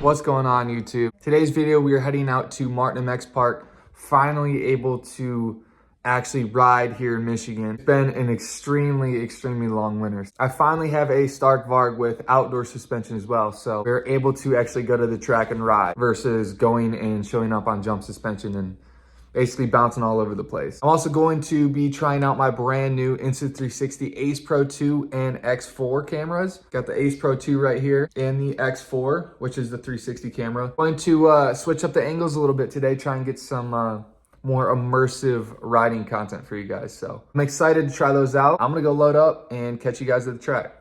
What's going on, YouTube? Today's video, we are heading out to Martin MX Park, finally able to actually ride here in Michigan. It's been an extremely long winter. I finally have a Stark VARG with outdoor suspension as well, so we're able to actually go to the track and ride versus going and showing up on jump suspension and basically bouncing all over the place. I'm also going to be trying out my brand new Insta360 Ace Pro 2 and X4 cameras. Got the Ace Pro 2 right here and the X4, which is the 360 camera. Going to switch up the angles a little bit today, try and get some more immersive riding content for you guys. So I'm excited to try those out. I'm gonna go load up and catch you guys at the track.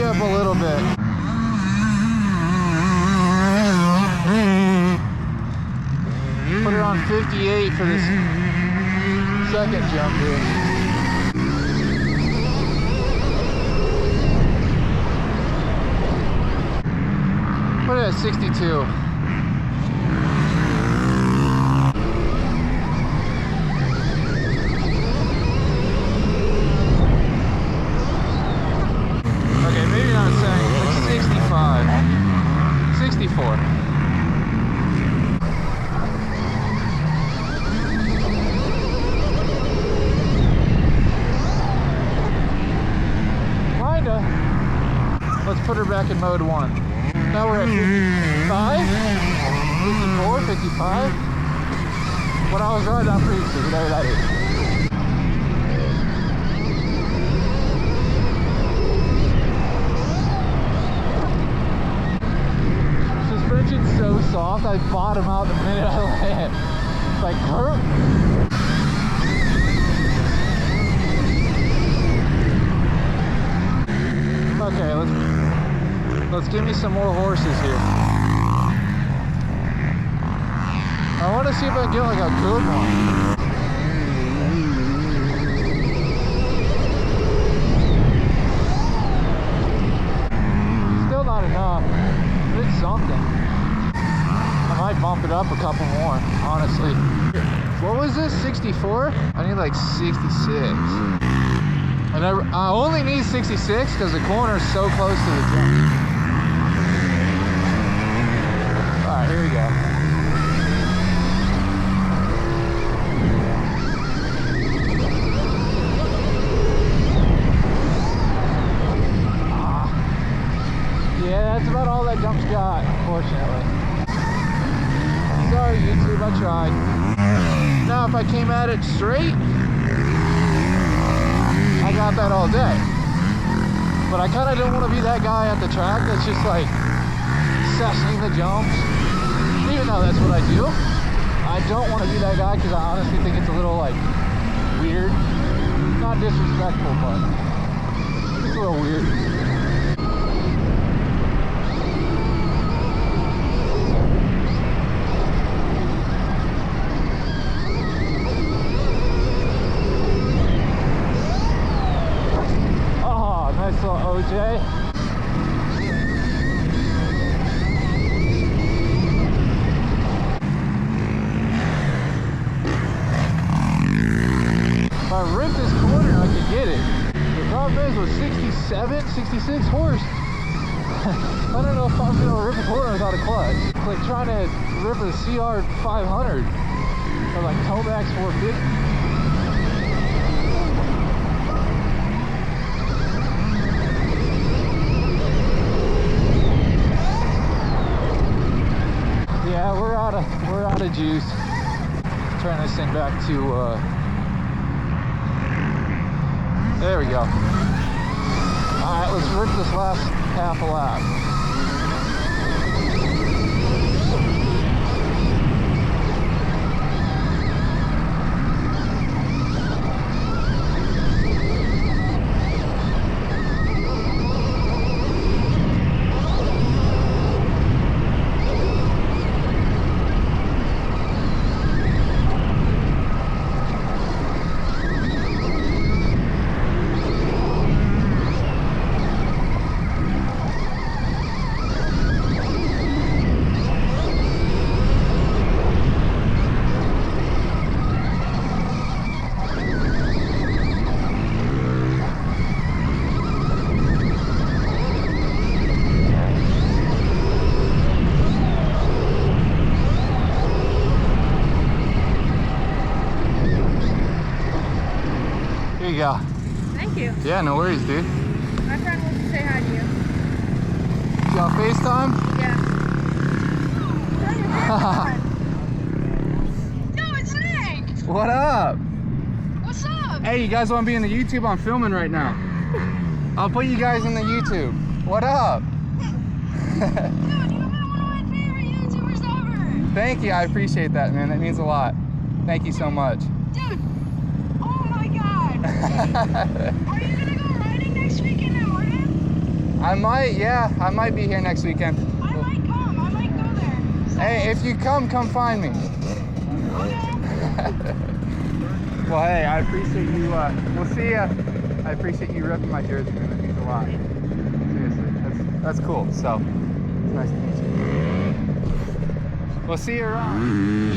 you up a little bit. Put it on 58 for this second jump here. Put it at 62. Okay, maybe not a second, like 65. 64. Let's put her back in mode 1. Now we're at 55, 54, 55. What I was riding on previously, whatever that is. Suspension's so soft, I bottom out the minute I land. It's like, hurt. Okay, let's give me some more horses here. I want to see if I can get like a good one. Still not enough, but it's something. I might bump it up a couple more, honestly. What was this, 64? I need like 66. And I only need 66 because the corner is so close to the jump. Alright, here we go. Yeah, that's about all that jump's got, unfortunately. Sorry, YouTube, I tried. Now, if I came at it straight, I got that all day. But I kind of don't want to be that guy at the track that's just like sessioning the jumps. Even though that's what I do, I don't want to be that guy because I honestly think it's a little like weird. Not disrespectful, but it's a little weird. Nice little OJ. If I rip this corner, I could get it. The problem is with 67, 66 horse, I don't know if I'm going to rip a corner without a clutch. It's like trying to rip a CR 500 or like Tomax 450. Yeah, we're out of juice. Turn this thing back to there we go. Alright, let's rip this last half a lap. Here you go. Thank you. Yeah, no worries, dude. My friend wants to say hi to you. You on FaceTime? Yeah. No, it's Nick! What up? What's up? Hey, you guys want to be in the YouTube? I'm filming right now. I'll put you guys in the YouTube. What up? Dude, you've been one of my favorite YouTubers ever! Thank you, I appreciate that, man. That means a lot. Thank you so much. Dude, oh my god! Are you gonna go riding next weekend in Oregon? I might be here next weekend. I might come. I might go there. So, Hey, if you come find me. okay. Well, hey, I appreciate you. We'll see ya. I appreciate you ripping my jersey, man. That means a lot. Seriously, that's cool. So, it's nice to meet you. We'll see you around.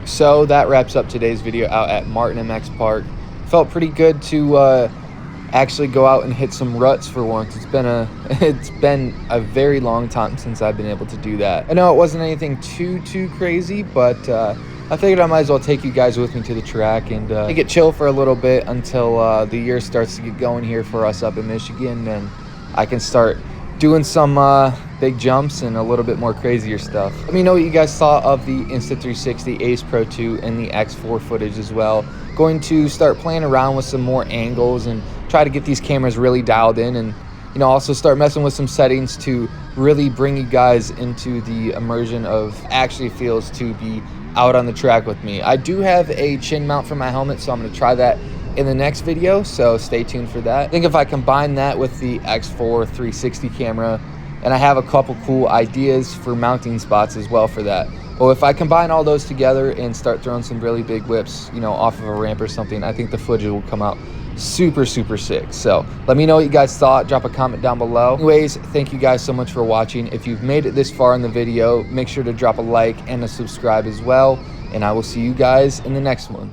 So that wraps up today's video out at Martin MX Park. Felt pretty good to actually go out and hit some ruts for once. It's been a very long time since I've been able to do that. I know it wasn't anything too crazy, but I figured I might as well take you guys with me to the track and make it chill for a little bit until the year starts to get going here for us up in Michigan, and I can start doing some big jumps and a little bit more crazier stuff. Let me know what you guys thought of the Insta360 Ace Pro 2 and the X4 footage as well. Going to start playing around with some more angles and try to get these cameras really dialed in, and also start messing with some settings to really bring you guys into the immersion of actually feels to be out on the track with me. I do have a chin mount for my helmet, so I'm going to try that in the next video, so stay tuned for that. I think if I combine that with the X4 360 camera, and I have a couple cool ideas for mounting spots as well for that. Well, if I combine all those together and start throwing some really big whips, off of a ramp or something, I think the footage will come out super sick. So let me know what you guys thought. Drop a comment down below. Anyways, thank you guys so much for watching. If you've made it this far in the video, make sure to drop a like and a subscribe as well, and I will see you guys in the next one.